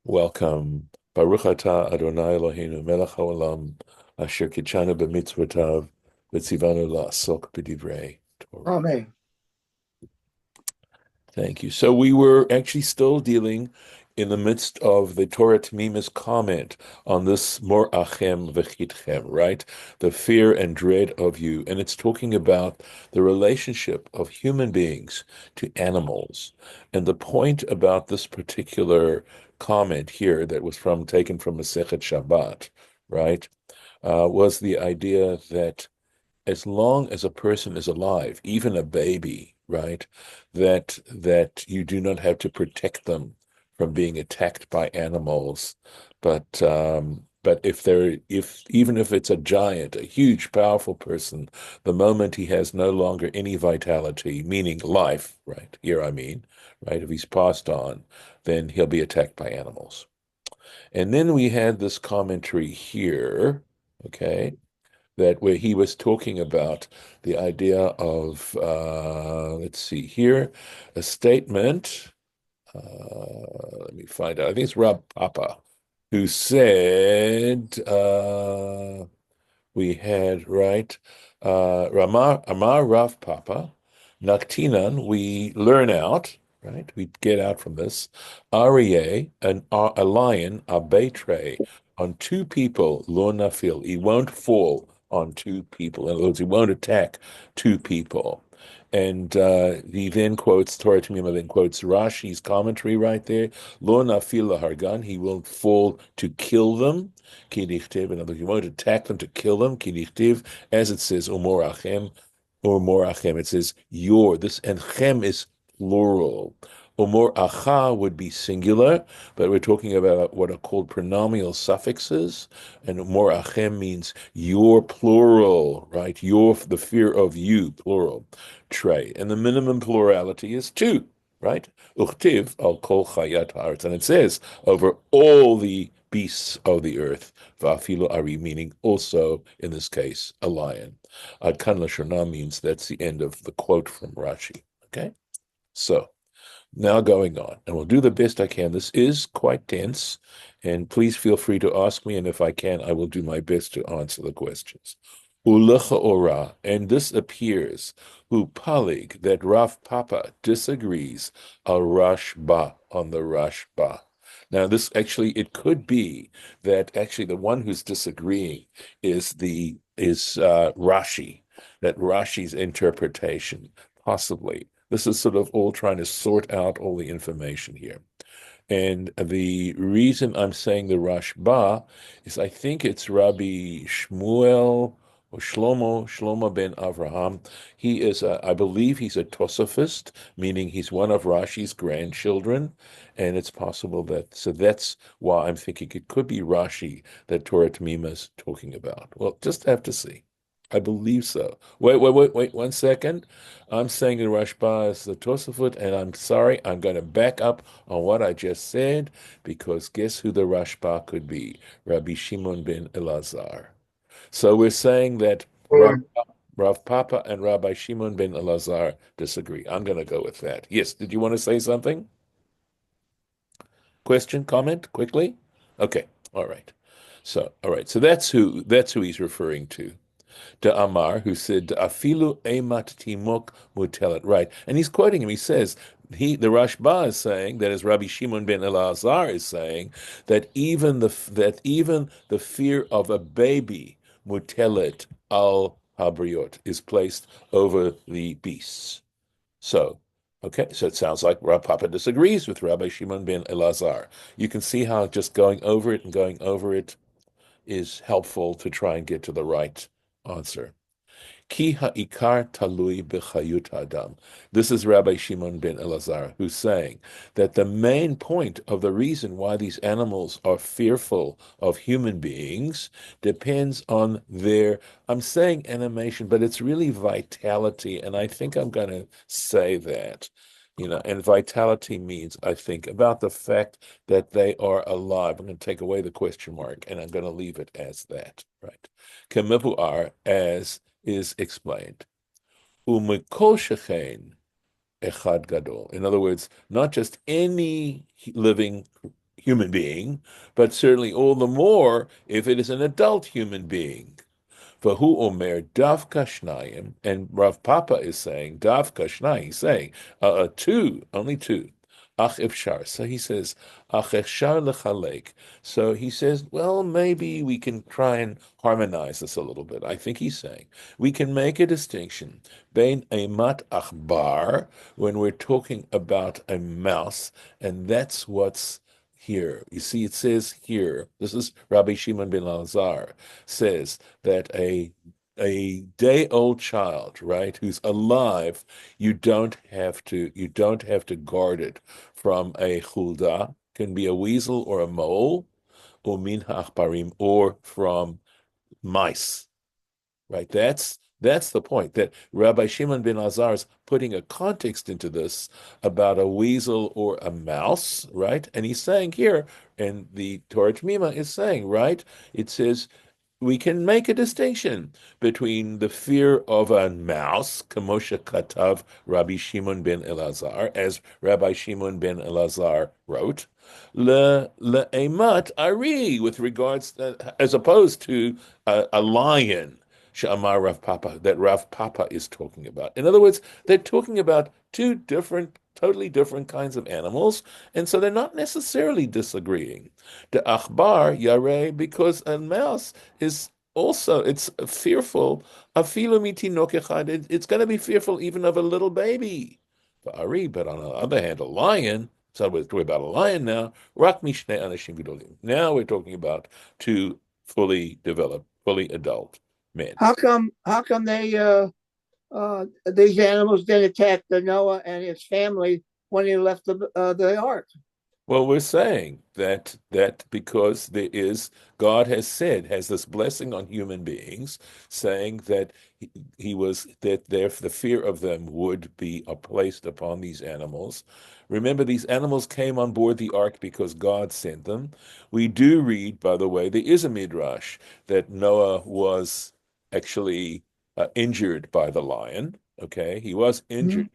Welcome. Baruch atah Adonai Eloheinu melech haolam asher kitshanu b'mitzvotav v'tzivanu la'asok b'divrei Torah. Amen. Thank you. So we were actually still dealing in the midst of the Torah Temimah's comment on this Morachem וחתכם, right? The fear and dread of you. And it's talking about the relationship of human beings to animals. And the point about this particular comment here that was taken from Masechet Shabbat, right, was the idea that as long as a person is alive, even a baby, right, that you do not have to protect them from being attacked by animals, but if even if it's a giant, a huge, powerful person, the moment he has no longer any vitality, meaning life, right? Here I mean, right, if he's passed on, then he'll be attacked by animals. And then we had this commentary here, okay, that where he was talking about the idea of, let's see here, a statement. Let me find out. I think it's Rob Papa who said, we had, right, Amar Rav Papa, Naktinan, we learn out, right? We get out from this. Aryeh, a lion, a betray, on two people, lo nafil. He won't fall on two people. In other words, he won't attack two people. And he then quotes, Torah Temimah then quotes Rashi's commentary right there. Lo nafil lahargan, he will fall to kill them. Ki dichtiv, in other words, he won't attack them to kill them. Ki dichtiv, as it says, umorachem, or morachem, it says your. This, and chem is plural. Umor acha would be singular, but we're talking about what are called pronominal suffixes, and umor achem means your plural, right? Your, the fear of you, plural, trey. And the minimum plurality is two, right? Uchtiv al kol chayat haaretz, and it says over all the beasts of the earth, va'afilu ari, meaning also in this case a lion. Ad kan lashonah means that's the end of the quote from Rashi. Okay, so now going on, and we'll do the best I can. This is quite dense, and please feel free to ask me, and if I can, I will do my best to answer the questions. Ulecha ora, and this appears, who palig, that Rav Papa disagrees al Rashba on the Rashba. Now, this actually, it could be that actually the one who's disagreeing is Rashi, that Rashi's interpretation, possibly. This is sort of all trying to sort out all the information here. And the reason I'm saying the Rashba is I think it's Rabbi Shmuel or Shlomo ben Avraham. He is, I believe he's a Tosafist, meaning he's one of Rashi's grandchildren. And it's possible that, so that's why I'm thinking it could be Rashi that Torah Temimah is talking about. Well, just have to see. I believe so. Wait 1 second. I'm saying the Rashba is the Tosafot, and I'm sorry, I'm going to back up on what I just said, because guess who the Rashba could be? Rabbi Shimon ben Elazar. So we're saying that Rav Papa and Rabbi Shimon ben Elazar disagree. I'm going to go with that. Yes, did you want to say something? Question, comment, quickly? Okay, all right. So that's who he's referring to Amar, who said, "Afilu emat timok mutelet." Right, and he's quoting him. He says, the Rashba is saying that, as Rabbi Shimon ben Elazar is saying, that even the fear of a baby mutelet al habriot is placed over the beasts. So. Okay, so it sounds like Rav Papa disagrees with Rabbi Shimon ben Elazar. You can see how just going over it and going over it is helpful to try and get to the right answer. Ki ha'ikar talui b'chayut adam. This is Rabbi Shimon ben Elazar, who's saying that the main point of the reason why these animals are fearful of human beings depends on their, I'm saying animation, but it's really vitality, and I think I'm going to say that. And vitality means, I think, about the fact that they are alive. I'm going to take away the question mark, and I'm going to leave it as that, right? Kemevuar, as is explained. Umikol shechein echad gadol. In other words, not just any living human being, but certainly all the more if it is an adult human being. Vahu Omer Davka Shnayim, and Rav Papa is saying Davka Shnayim. He's saying two, only two. Ach Efshar. So he says Ach Efshar lechalek. So he says, well, maybe we can try and harmonize this a little bit. I think he's saying we can make a distinction between a mat achbar when we're talking about a mouse, and that's what's here. You see, it says here, this is Rabbi Shimon ben Lazar, says that a day-old child, right, who's alive, you don't have to guard it from a chulda, can be a weasel or a mole, or min ha'achbarim, or from mice. Right? That's the point, that Rabbi Shimon ben Azar is putting a context into this about a weasel or a mouse, right? And he's saying here, and the Torah Temimah is saying, right? It says we can make a distinction between the fear of a mouse, Kamosha Katav Rabbi Shimon ben Elazar, as Rabbi Shimon ben Elazar wrote, le'emat ari, with regards, as opposed to a lion, Sha'amar Rav Papa, that Rav Papa is talking about. In other words, they're talking about two different, totally different kinds of animals, and so they're not necessarily disagreeing. The achbar yare, because a mouse is also, it's fearful. Afilu mitinok echad, it's going to be fearful even of a little baby. Ari, but on the other hand, a lion. So we're talking about a lion now. Rak mishnei anashim gedolim. Now we're talking about two fully developed, fully adult men. How come these animals didn't attack the Noah and his family when he left the ark? Well, we're saying that because there is, God has this blessing on human beings, saying that he was that the fear of them would be placed upon these animals. Remember, these animals came on board the ark because God sent them. We do read, by the way, there is a midrash that Noah was actually injured by the lion. Okay, he was injured. Mhm.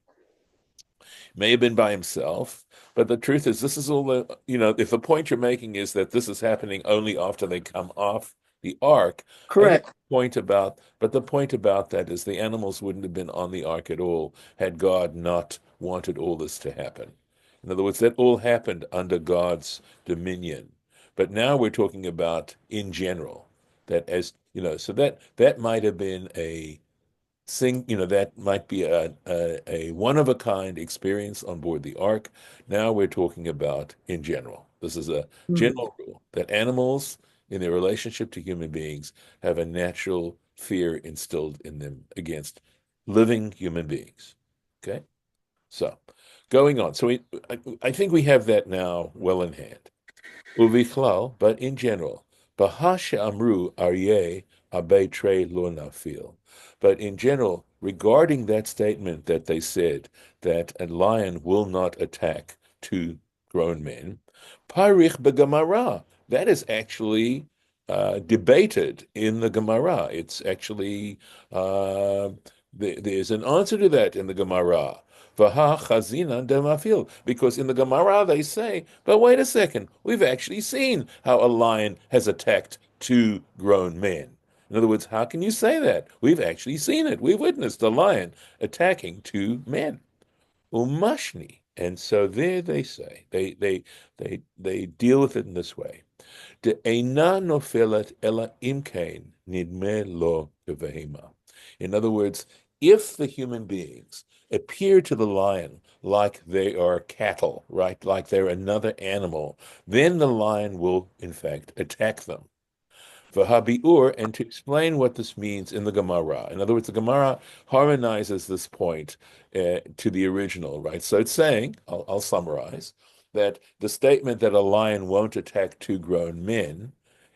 May have been by himself, but the truth is, this is all if the point you're making is that this is happening only after they come off the ark, I think Correct. the point about that is the animals wouldn't have been on the ark at all had God not wanted all this to happen. In other words, that all happened under God's dominion. But now we're talking about in general, that as so that might have been that might be a one of a kind experience on board the ark. Now we're talking about in general. This is a Mhm. general rule that animals in their relationship to human beings have a natural fear instilled in them against living human beings. Okay? So going on. I think we have that now well in hand. Ubichlal, but in general, Bahasha Amru Aryeh Abe Tre Lo Nafil. But in general, regarding that statement that they said that a lion will not attack two grown men, Parich Begamara, that is actually debated in the Gemara. It's actually there's an answer to that in the Gemara. Vaha chazinan demafil. Because in the Gemara they say, but wait a second, we've actually seen how a lion has attacked two grown men. In other words, how can you say that? We've actually seen it. We've witnessed a lion attacking two men. Umashni. And so there they say, they deal with it in this way. De'eina nofelet ela imkein nidme lo kevehema. In other words, if the human beings appear to the lion like they are cattle, right, like they're another animal, then the lion will, in fact, attack them. V'habiur, and to explain what this means in the Gemara. In other words, the Gemara harmonizes this point to the original, right? So it's saying, I'll summarize, that the statement that a lion won't attack two grown men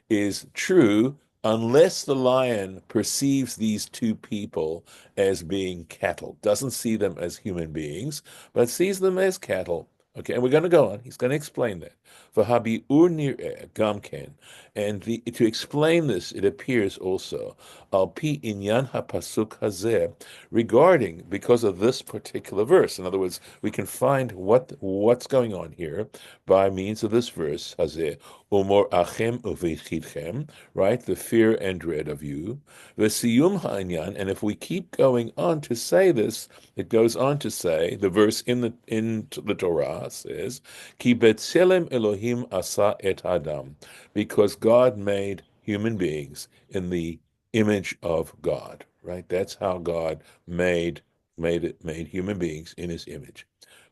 is true unless the lion perceives these two people as being cattle, doesn't see them as human beings, but sees them as cattle. Okay, and we're going to go on. He's going to explain that. V'habi'ur nir'eh gamken. And to explain this, it appears also, al pi inyan hapasuk hazeh, regarding, because of this particular verse. In other words, we can find what's going on here by means of this verse, hazeh, umorachem uvechitchem, right? The fear and dread of you. V'siyum ha'inyan, and if we keep going on to say this, it goes on to say, the verse in the Torah says, Ki betzelem Elohim asa et Adam, because God made human beings in the image of God, right? That's how God made human beings in his image.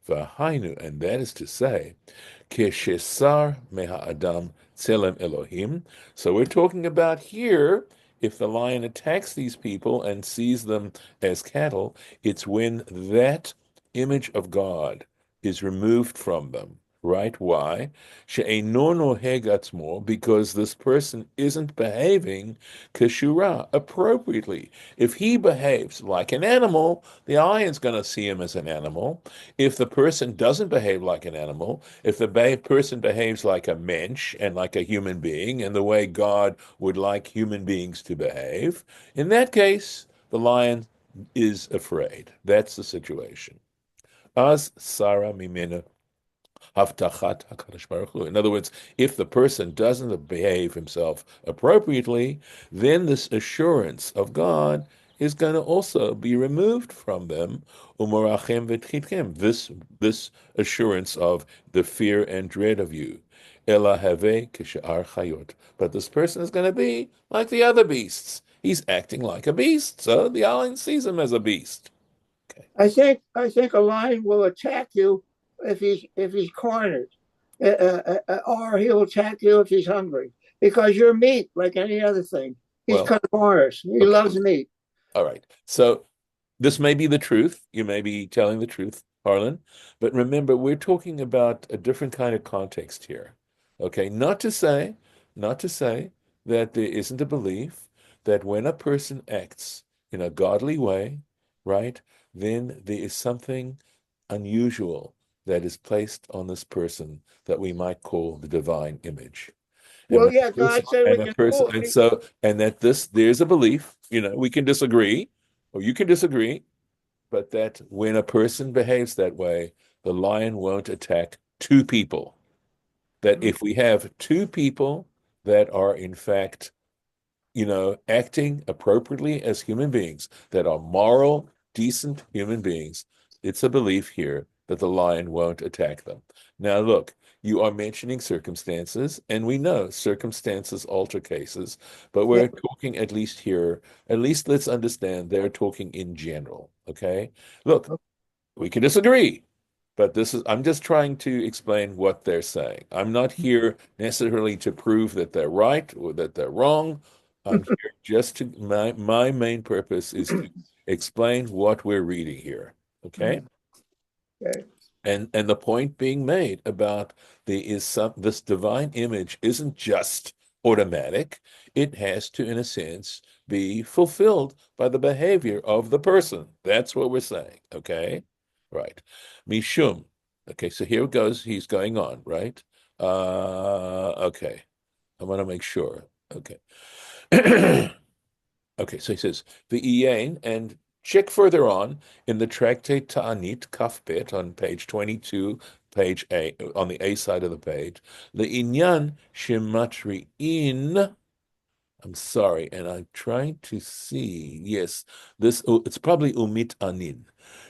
V'hainu, and that is to say, Keshesar meha Adam tselem Elohim. So we're talking about here, if the lion attacks these people and sees them as cattle, it's when that image of God is removed from them. Right? Why? She'eino noheg atzmo, because this person isn't behaving keshura, appropriately. If he behaves like an animal, the lion's going to see him as an animal. If the person doesn't behave like an animal, if the person behaves like a mensch and like a human being, and the way God would like human beings to behave, in that case, the lion is afraid. That's the situation. As Sarah Mimena Haftachat HaKadosh Baruch Hu. In other words, if the person doesn't behave himself appropriately, then this assurance of God is going to also be removed from them. Umorachem v'tchitchem. This assurance of the fear and dread of you. Ela have k'she'ar chayot. But this person is going to be like the other beasts. He's acting like a beast, so the lion sees him as a beast. Okay. I think a lion will attack you if he's cornered, or he'll attack you if he's hungry because you're meat like any other thing. He's Well, carnivorous. He okay. loves meat. All right. So this may be the truth. You may be telling the truth, Harlan. But remember, we're talking about a different kind of context here. Okay, not to say that there isn't a belief that when a person acts in a godly way, right, then there is something unusual that is placed on this person that we might call the divine image. And Well, when yeah, a person, God said we and a can person, fool. and so, and that there's a belief, we can disagree, or you can disagree, but that when a person behaves that way, the lion won't attack two people. That if we have two people that are in fact, acting appropriately as human beings, that are moral, decent human beings, it's a belief here that the lion won't attack them. Now, look, you are mentioning circumstances, and we know circumstances alter cases, but Yeah. we're talking at least here, at least let's understand they're talking in general, okay? Look, we can disagree, but I'm just trying to explain what they're saying. I'm not here necessarily to prove that they're right or that they're wrong. I'm here just my main purpose is to explain what we're reading here. Okay? Okay. And the point being made about this divine image isn't just automatic. It has to, in a sense, be fulfilled by the behavior of the person. That's what we're saying. Okay? Right. Mishum. Okay, so here it goes. He's going on, right? Okay. I want to make sure. Okay. Okay, so he says, the Iyain, and check further on in the Tractate Ta'anit, Kafbet, on page 22, page A, on the A side of the page, the Inyan Shematrin. I'm sorry, and I'm trying to see. Yes, it's probably umit anin.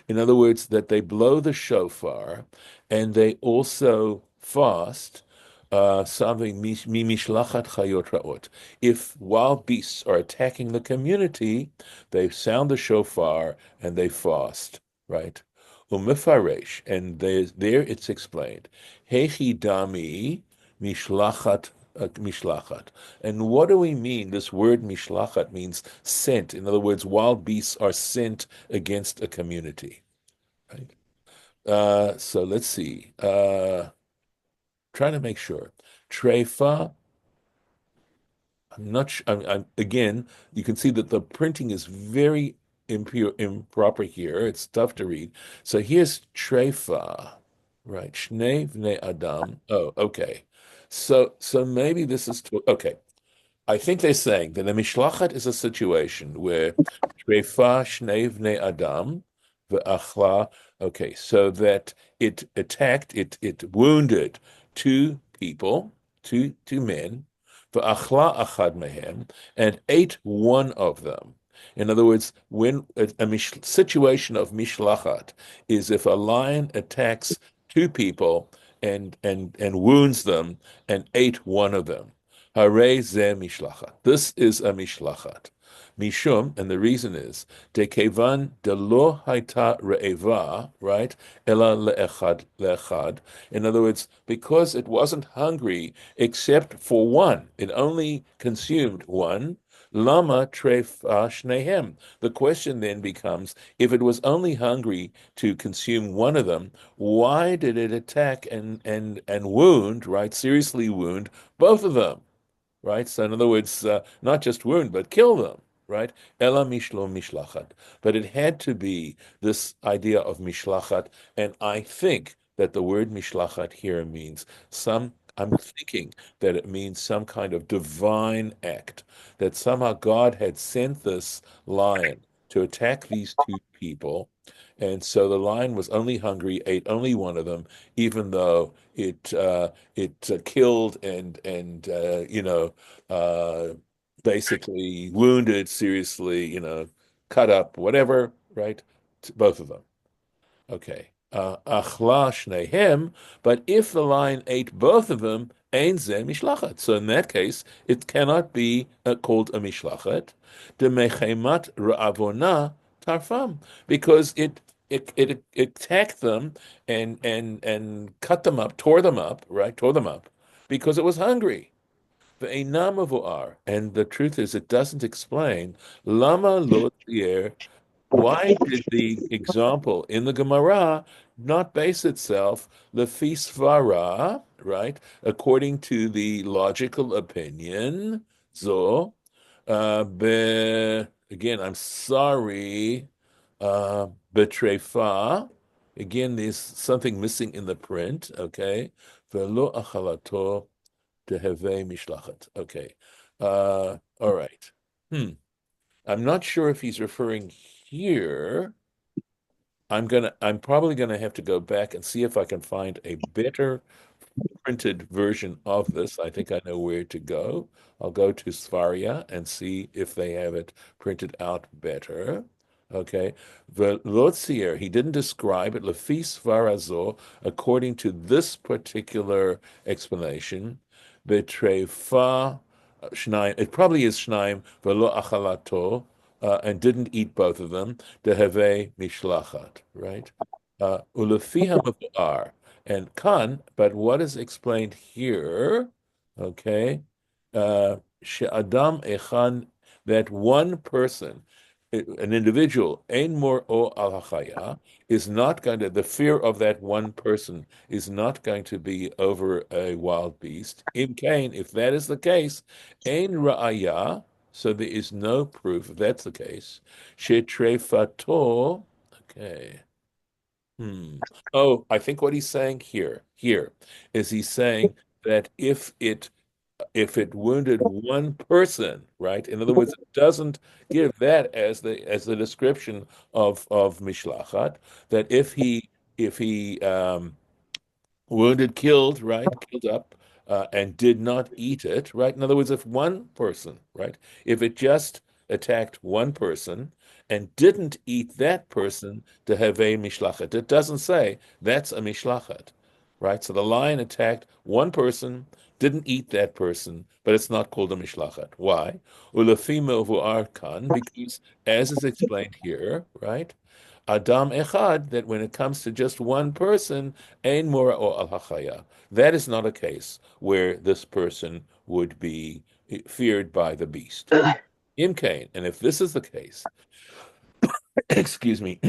In other words, that they blow the shofar and they also fast. Something mishlachat chayot raot. If wild beasts are attacking the community, they sound the shofar and they fast, right? Umefaresh, and there it's explained. Hechi dami mishlachat. And what do we mean? This word mishlachat means sent. In other words, wild beasts are sent against a community, right? So let's see. Trying to make sure. Treifa. I'm not sure. Again, you can see that the printing is very improper here. It's tough to read. So here's treifa, Right. Shnei vnei Adam. Oh, okay. So maybe this is okay. I think they're saying that a mishlachat is a situation where treifa shnei vnei Adam ve'achla. Okay, so that it attacked, it wounded two people, two men, ve'achla achad mehem, and ate one of them. In other words, when situation of mishlachat is if a lion attacks two people and wounds them and ate one of them. Hare ze mishlachat. This is a mishlachat. Mishum, and the reason is, dekevan de lo haita re'eva, right? Ela le'echad. In other words, because it wasn't hungry except for one, it only consumed one. Lama treif shnehem. The question then becomes, if it was only hungry to consume one of them, why did it attack and wound, right? Seriously wound both of them? Right? So in other words, not just wound, but kill them, right? Ela mishlo mishlachat. But it had to be this idea of mishlachat, and I think that the word mishlachat here means I'm thinking that it means some kind of divine act, that somehow God had sent this lion to attack these two people. And so the lion was only hungry, ate only one of them, even though it killed and uh, basically wounded seriously, cut up, whatever, right? Both of them. Okay. Achla shnehem, but if the lion ate both of them, ein ze mishlachat. So in that case, it cannot be called a mishlachat. De mechemat ra'avona tarfam, because it attacked them and cut them up, tore them up, right? Tore them up because it was hungry. Ve'einam avoar, and the truth is, it doesn't explain lama lo tier. Why did the example in the Gemara not base itself lefi svara, right? According to the logical opinion, so again, I'm sorry, betrefa. Again, there's something missing in the print. Okay, velo achalato deheve mishlachat. Okay, all right. Hmm. I'm not sure if he's referring here. I'm probably gonna have to go back and see if I can find a better printed version of this. I think I know where to go. I'll go to Svaria and see if they have it printed out better. Okay. The Lotzier, he didn't describe it, Lefi Svarazo, according to this particular explanation. Betrefa Shnaim, it probably is Shnaim, Velo Achalato, and didn't eat both of them, Deheve Mishlachat, right? Ulefiha Mavar. And kan, but what is explained here, okay, she'adam echan, that one person, an individual, ein mor o al hachaya, is not going to, the fear of that one person is not going to be over a wild beast. Im kain, if that is the case, ein ra'aya, so there is no proof if that's the case. She'trefato, okay. Hmm. Oh, I think what he's saying here is he's saying that if it wounded one person, right? In other words, it doesn't give that as the description of mishlachat. That if he wounded, killed, right? Killed up, and did not eat it, right? In other words, if one person, right? If it just attacked one person and didn't eat that person to have a mishlachet, it doesn't say that's a mishlachet, right? So the lion attacked one person, didn't eat that person, but it's not called a mishlachet. Why? Ulafima kan, because as is explained here, right? Adam echad, that when it comes to just one person, ein mora o al hachaya. That is not a case where this person would be feared by the beast. Im kain, and if this is the case, excuse me,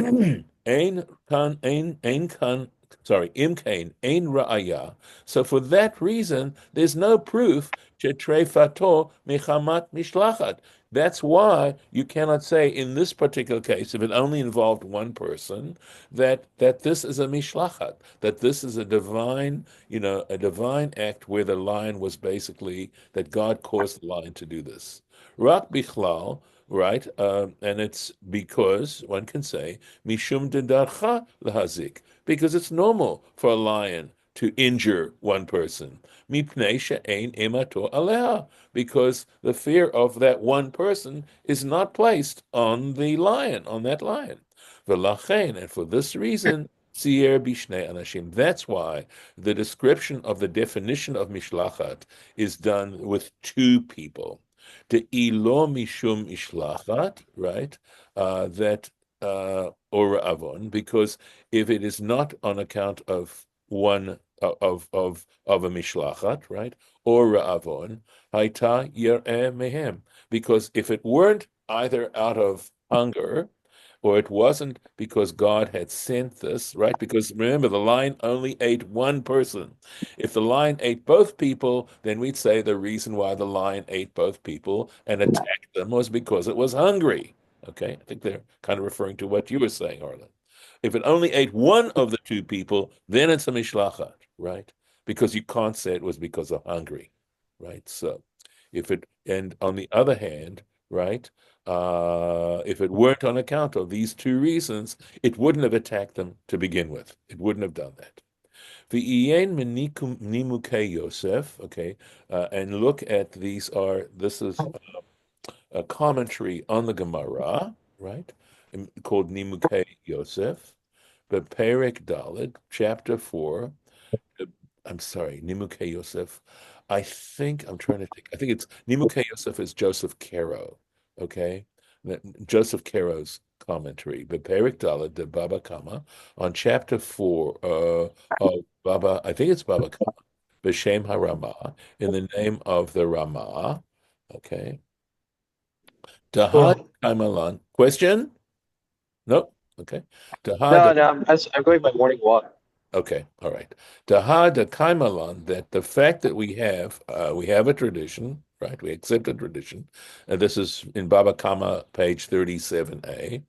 ein kan sorry, imkain ein ra'aya. So for that reason, there's no proof shetrefato mechamat mishlachat. That's why you cannot say in this particular case, if it only involved one person, that this is a mishlachat, that this is a divine, a divine act where the lion was basically that God caused the lion to do this. Rak bichlal, right? And it's because one can say mishum dedarcha lahazik, because it's normal for a lion to injure one person. Mipnei she'ein emato aleha, because the fear of that one person is not placed on the lion, on that lion. V'lachein, and for this reason, tzier bishnei anashim. That's why the description of the definition of mishlachat is done with two people. The ilo mishum ishlachat, right? That or avon, because if it is not on account of one of a mishlachat, right, or avon, haita yereh mehem, because if it weren't either out of hunger or it wasn't because God had sent this, right? Because remember, the lion only ate one person. If the lion ate both people, then we'd say the reason why the lion ate both people and attacked them was because it was hungry. Okay, I think they're kind of referring to what you were saying, Arlen. If it only ate one of the two people, then it's a mishlachat, right? Because you can't say it was because of hungry, right? So and on the other hand, right, if it weren't on account of these two reasons, it wouldn't have attacked them to begin with. It wouldn't have done that. V'ien nimukei Yosef, okay, and look at this is a commentary on the Gemara, right, called Nimukei Yosef, but Perek Dalet, chapter 4, I'm sorry, Nimukei Yosef. I'm trying to think. I think it's Nimukei Yosef is Joseph Caro, okay? Joseph Caro's commentary, but Perik Dalet de Baba Kama on chapter 4 of Baba, I think it's Baba Kama, B'Shem HaRama, in the name of the Rama, okay? Tahad Kaimalan. Question? Nope. Okay. Tahad No, no, I'm going my morning walk. Okay, all right. Daha da Kaimalan, that the fact that we have a tradition, right? We accept a tradition. And this is in Baba Kama, page 37a.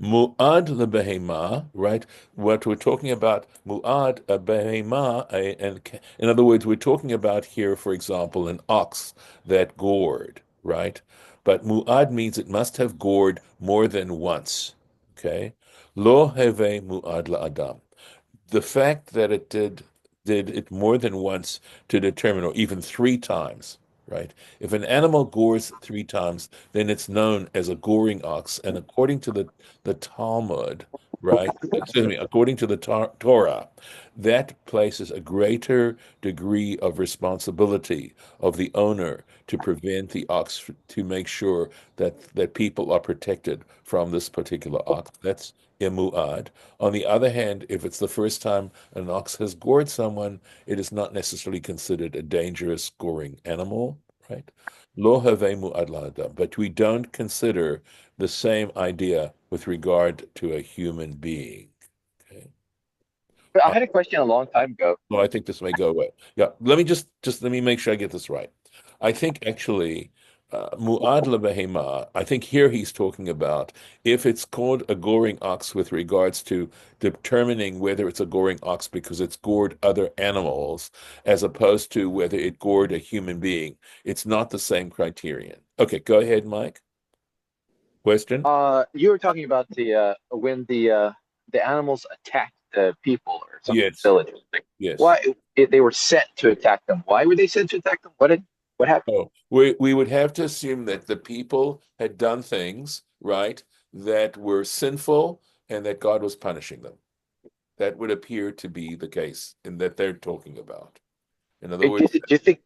Mu'ad lebehema, right? What we're talking about, mu'ad a behema, and in other words, we're talking about here, for example, an ox that gored, right? But mu'ad means it must have gored more than once, okay? Lo heve mu'ad la'adam, the fact that it did it more than once to determine, or even three times, right? If an animal gores three times, then it's known as a goring ox. And according to the Talmud, right? Excuse me, according to the Torah, that places a greater degree of responsibility of the owner to prevent the ox, to make sure that people are protected from this particular ox. That's imuad. On the other hand, if it's the first time an ox has gored someone, it is not necessarily considered a dangerous goring animal, right? Lo havemu adlada, but we don't consider the same idea with regard to a human being. Okay. But I had a question a long time ago. Well, I think this may go away. Yeah, let me make sure I get this right. I think actually, mu'ad lebehema, I think here he's talking about if it's called a goring ox with regards to determining whether it's a goring ox because it's gored other animals, as opposed to whether it gored a human being. It's not the same criterion. Okay, go ahead, Mike. Question? You were talking about when the animals attacked the people or some Yes, villagers. Like, yes. why they were set to attack them? Why were they set to attack them? What happened? Oh, we would have to assume that the people had done things, right, that were sinful and that God was punishing them. That would appear to be the case in that they're talking about. In other words, Do you think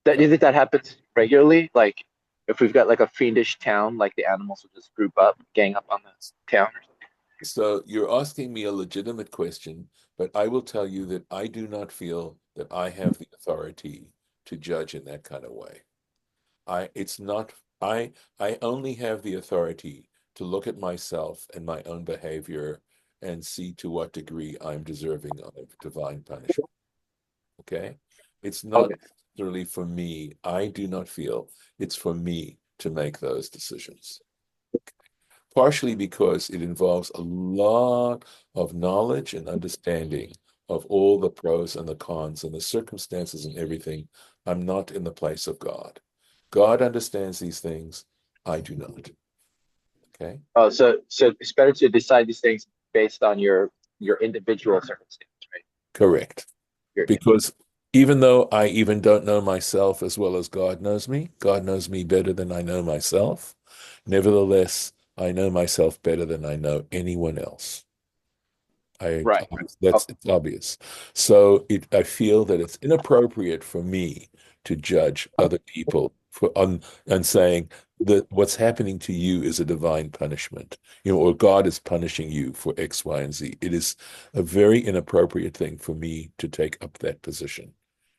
that happens regularly? Like if we've got like a fiendish town, like the animals will just group up, gang up on the town or something. so you're asking me a legitimate question, but I will tell you that I do not feel that I have the authority to judge in that kind of way. It's not, I only have the authority to look at myself and my own behavior and see to what degree I'm deserving of divine punishment. Okay? It's not necessarily for me. I do not feel it's for me to make those decisions. Partially because it involves a lot of knowledge and understanding of all the pros and the cons and the circumstances and everything. I'm not in the place of God. God understands these things. I do not. Okay? Oh, so it's better to decide these things based on your individual circumstance, right? Correct. Your Because even though I even don't know myself as well as God knows me better than I know myself. Nevertheless, I know myself better than I know anyone else. right. It's obvious. So I feel that it's inappropriate for me to judge other people and saying that what's happening to you is a divine punishment, or God is punishing you for X, Y, and Z. It is a very inappropriate thing for me to take up that position.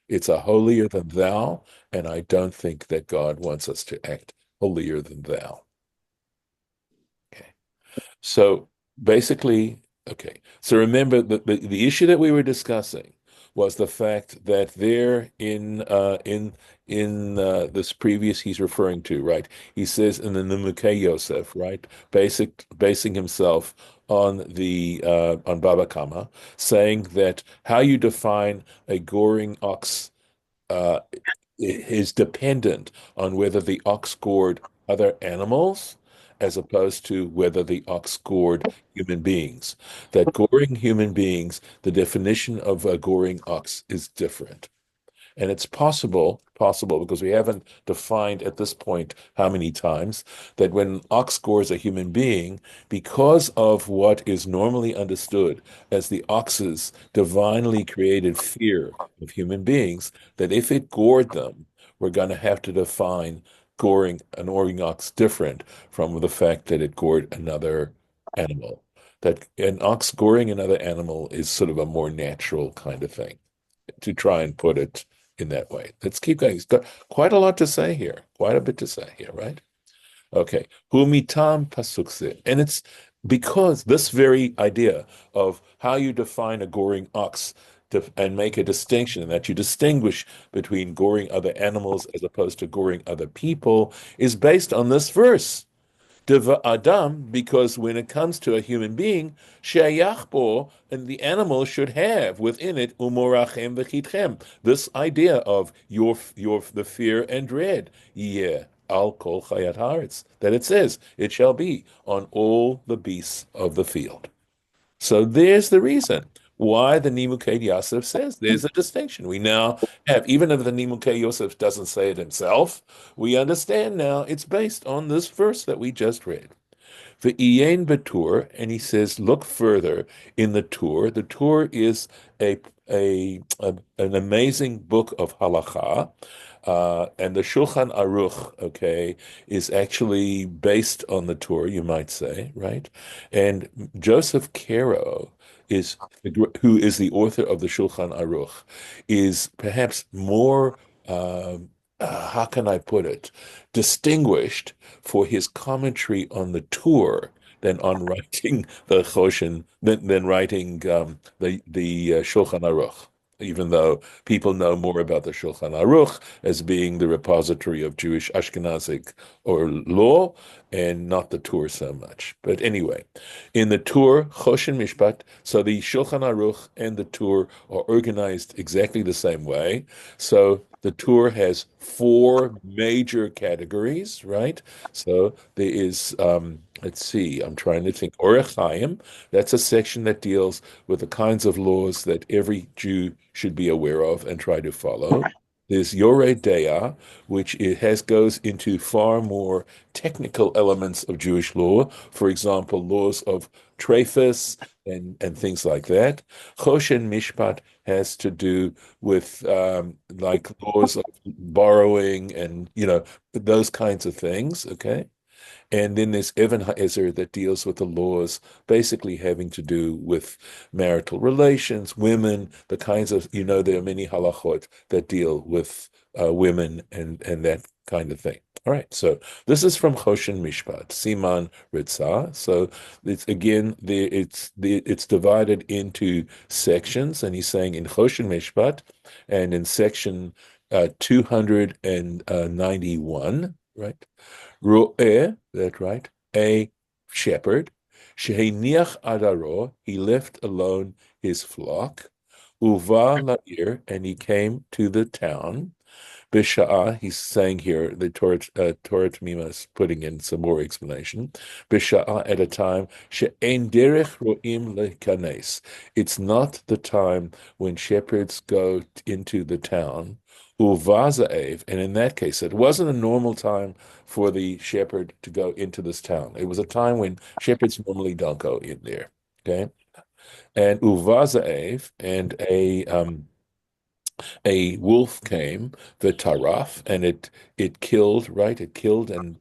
It's a holier than thou, and I don't think that God wants us to act holier than thou. Okay. So basically, okay. So remember the issue that we were discussing was the fact that there in this previous he's referring to, right? He says in the Nimukei Yosef, right? Basing himself on Baba Kama, saying that how you define a goring ox uh, is dependent on whether the ox gored other animals as opposed to whether the ox gored human beings. That goring human beings, the definition of a goring ox is different. And it's possible because we haven't defined at this point how many times, that when ox gores a human being, because of what is normally understood as the ox's divinely created fear of human beings, that if it gored them, we're going to have to define goring an ox different from the fact that it gored another animal. That an ox goring another animal is sort of a more natural kind of thing, to try and put it in that way. Let's keep going. He's got quite a lot to say here, quite a bit to say here, right? Okay. Humitam pasukse. And it's because this very idea of how you define a goring ox and make a distinction, that you distinguish between goring other animals as opposed to goring other people, is based on this verse. Deva Adam, because when it comes to a human being, sheyachbo, and the animal should have within it ומוראכם וחתכם. This idea of your the fear and dread. Yeah, al kol chayat haaretz, that it says it shall be on all the beasts of the field. So there's the reason why the Nimukei Yosef says there's a distinction. We now have, even if the Nimukei Yosef doesn't say it himself, we understand now it's based on this verse that we just read. The Iyen Betur, and he says, look further in the Tur. The Tur is an amazing book of halacha, and the Shulchan Aruch, okay, is actually based on the Tur, you might say, right? And Joseph Caro who is the author of the Shulchan Aruch, is perhaps more. How can I put it, distinguished for his commentary on the Tur than on writing the Choshen, than writing the Shulchan Aruch. Even though people know more about the Shulchan Aruch as being the repository of Jewish Ashkenazic or law, and not the Tur so much. But anyway, in the Tur, Choshen Mishpat, so the Shulchan Aruch and the Tur are organized exactly the same way. So the Tur has four major categories, right? So there is, let's see, I'm trying to think, Orech Chaim, that's a section that deals with the kinds of laws that every Jew should be aware of and try to follow. There's Yoreh Deah, which goes into far more technical elements of Jewish law. For example, laws of trephis and things like that. Choshen Mishpat has to do with like laws of borrowing and those kinds of things. Okay. And then there's Even HaEzer that deals with the laws basically having to do with marital relations, women, the kinds of, there are many halachot that deal with women and that kind of thing. All right, so this is from Choshen Mishpat, Siman Ritzah. So it's again it's divided into sections, and he's saying in Choshen Mishpat and in section 291, right? Ro'eh, that right, a shepherd, sheheniach adaro, he left alone his flock, uva la'ir, and he came to the town. Bisha'ah, he's saying here, the Torah Temimah is putting in some more explanation. Bisha'ah, at a time, she'en derech ro'im lekanes. It's not the time when shepherds go into the town. Uvaza'ev, and in that case, it wasn't a normal time for the shepherd to go into this town. It was a time when shepherds normally don't go in there. Okay, and Uvaza'ev, and a wolf came, the taraf, and it killed, right? It killed and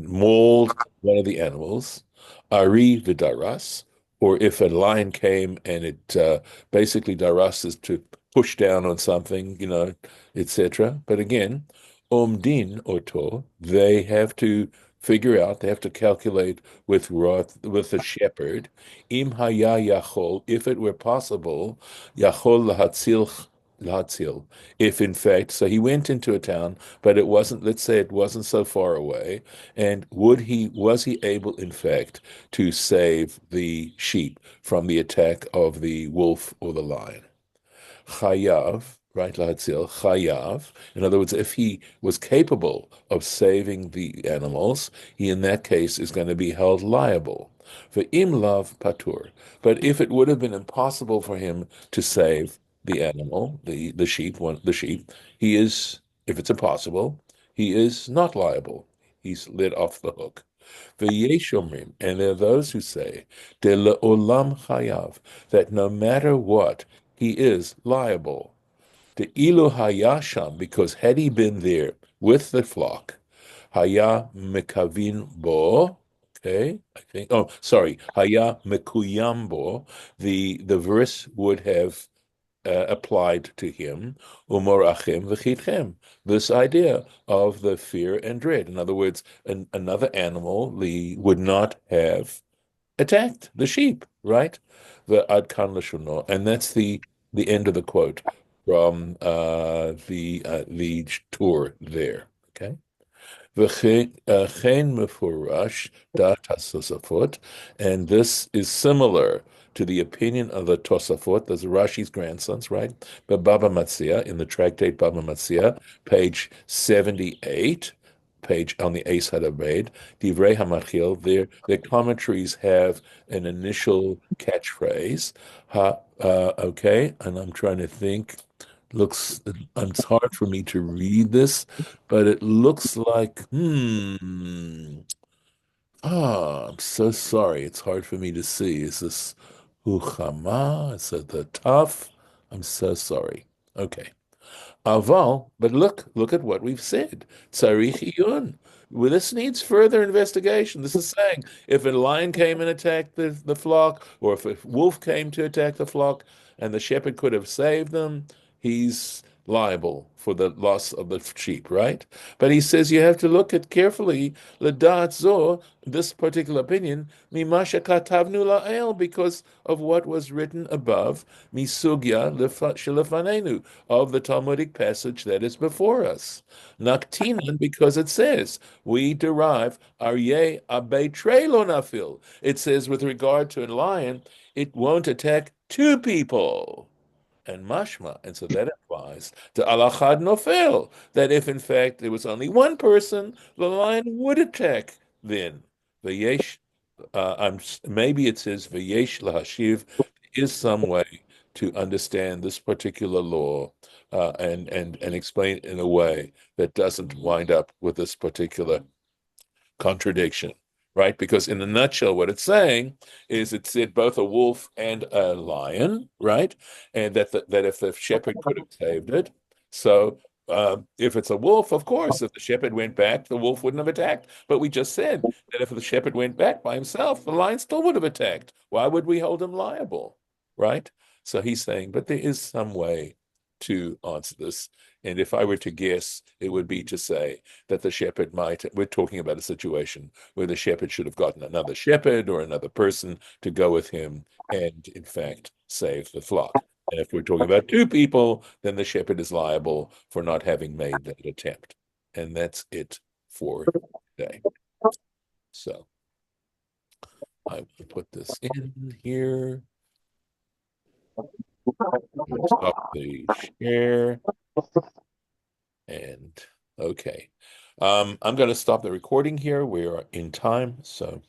mauled one of the animals. Ari vidaras, or if a lion came and it basically daras is to push down on something, etc. But again, omdin oto, they have to figure out, they have to calculate with a shepherd, im haya yachol, if it were possible, yachol lahatzil Latzil, if in fact, so he went into a town, but it wasn't, let's say it wasn't so far away, and was he able, in fact, to save the sheep from the attack of the wolf or the lion? Chayav, right, Lahatzil, Chayav. In other words, if he was capable of saving the animals, he in that case is going to be held liable. For imlav patur. But if it would have been impossible for him to save the animal, the sheep, the sheep, he is, if it's impossible, he is not liable. He's let off the hook. V'yeshomrim, and there are those who say, de le'olam chayav, that no matter what, he is liable. The ilu hayasham, because had he been there with the flock, haya mekavin bo, okay, I think, oh, sorry, haya mekuyam bo, the verse would have applied to him, umorachem v'chitchem, this idea of the fear and dread. In other words, another animal would not have attacked the sheep, right? The adkan lashono, and that's the end of the quote from the tour there. Okay. וכן מפורש דעת התוספות, and this is similar to the opinion of the Tosafot, those are Rashi's grandsons, right? But Baba Matzia, in the tractate Baba Matzia, page 78, page on the Eis Hadabed, Divrei Hamachil, their commentaries have an initial catchphrase. Okay, and I'm trying to think. It's hard for me to read this, but it looks like, I'm so sorry. It's hard for me to see. Is this Uchama? Is it the tough? I'm so sorry. Okay. Aval, but look at what we've said. Tzarich iyun. Well, this needs further investigation. This is saying if a lion came and attacked the flock, or if a wolf came to attack the flock, and the shepherd could have saved them, he's liable for the loss of the sheep, right? But he says you have to look at carefully ledat zo, this particular opinion, mimasha katavnu la'el, because of what was written above, misugya shelefanenu, of the Talmudic passage that is before us. Naktinan, because it says, we derive aryeh abetre lo nafil. It says with regard to a lion, it won't attack two people. And mashma, and so that implies to alachad nofel, that if in fact there was only one person, the lion would attack then. V'yesh, maybe it says v'yesh lahashiv, is some way to understand this particular law and explain it in a way that doesn't wind up with this particular contradiction, right? Because in a nutshell, what it's saying is it said both a wolf and a lion, right? And that if the shepherd could have saved it, so if it's a wolf, of course, if the shepherd went back, the wolf wouldn't have attacked. But we just said that if the shepherd went back by himself, the lion still would have attacked. Why would we hold him liable, right? So he's saying, but there is some way to answer this. And if I were to guess, it would be to say that the shepherd we're talking about a situation where the shepherd should have gotten another shepherd or another person to go with him and, in fact, save the flock. And if we're talking about two people, then the shepherd is liable for not having made that attempt. And that's it for today. So I will put this in here. Stop the share. And okay. I'm going to stop the recording here. We are in time, so